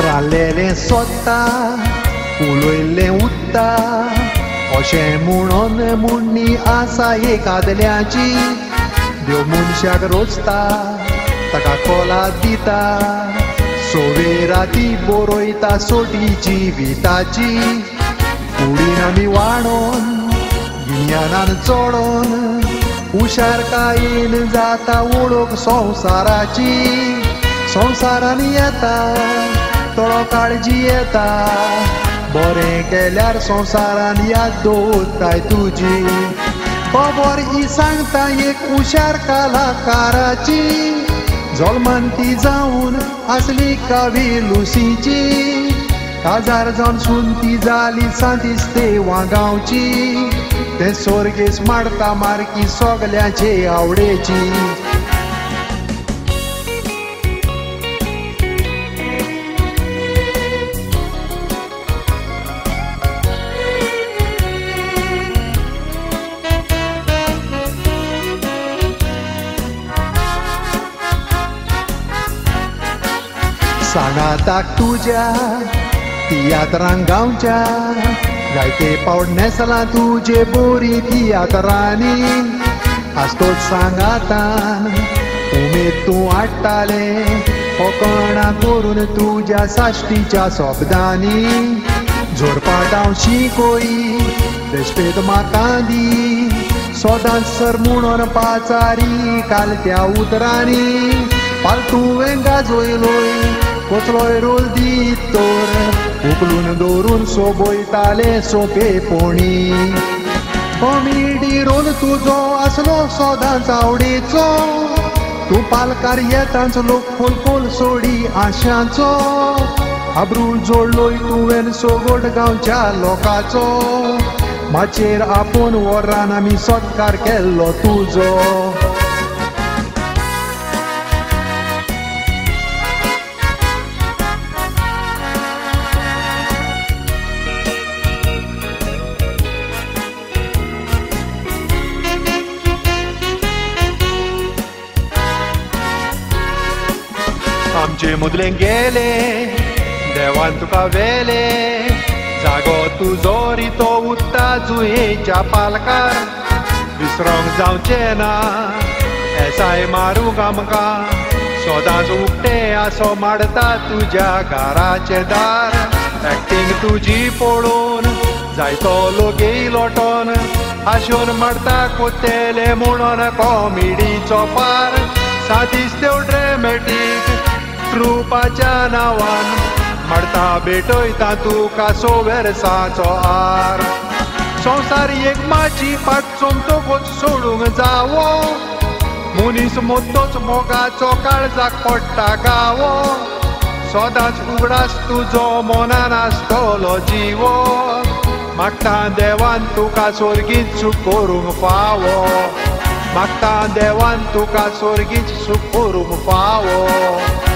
राल्लेलें सोदता उलोयल्लें उत्ता अशें म्हणून मुण्णी आसा एकादल्याची देव मनशाक रोचता ताका कोला दिता सोवे राती बरोयता सोटी जिविताची कुडीन आमी वाडोन गिन्यानान चोडोन हुशारकायेन जाता वळख संवसाराची संवसारान येता थोडो काळजी येता बरें केल्यार संवसारान याद दवरताय तुजी खबर ही सांगता एक हुशार कलाकाराची जल्मांती जावन आसली कावी लुसीची हजार जावन सून ती जाली सांतिस्तेवा गांवची ते सोर्गेस मारता मारकी सगल्याचे आवडेची सांगाताक तुज्या तियात्रांक गांवच्या जायते पावट नेसला तुजे बोरी तियात्रांनी आस्तोच सांगातान उमेद तूं हाडटाले कोकणा करून तुज्या साश्टीच्या शब्दांनी जोडपाट हांव शिकोई रेस्पेद म्हाका दी सदांच सर म्हणून पाचारी कालत्या उतरांनी पालतुवें गाजोयलोय कोचलोय रोल दितोर उखलून दवरून सोबयताले सोंपेपणी कॉमेडी रोल तुजो आसलो सदांच आवडीचो तूं पालकार येतांच लोक खोल सोडी आशांचो आब्रू जोडलोय तुवें सोगोड गांवच्या लोकांचो माचेर आपूण वरान आमी सत्कार केल्लो तुजो आमचे मुदलें गेले देवान तुका वेले जागो तुजो रितो उत्ता जुयेच्या पालकार विसरोंक जावचें ना एसाय मारूंक आमकां सदांच उक्ते आसो माडता तुज्या घराचें दार एक्टींग तुजी पळोवन जायतो लोक लोटोन आशोन मारता कोत्तेले म्हणून कॉमेडीचो पार सादिस्त्यो ड्रॅमॅटीक ट्रुपाच्या नांवान मारता भेटयता तुका सोवेरसाचो आर संवसार एक माची पाट चोमतोच सोडूंक जावो मनीस मोतोच मोगाचो काळजाक पडटा गावो सदांच उगडास तुजो मनान आसतलो जिवो मागता देवान तुका स्वर्गीच सूख करूंक फावो मागता देवान तुका स्वर्गीच सूख करूंक फावो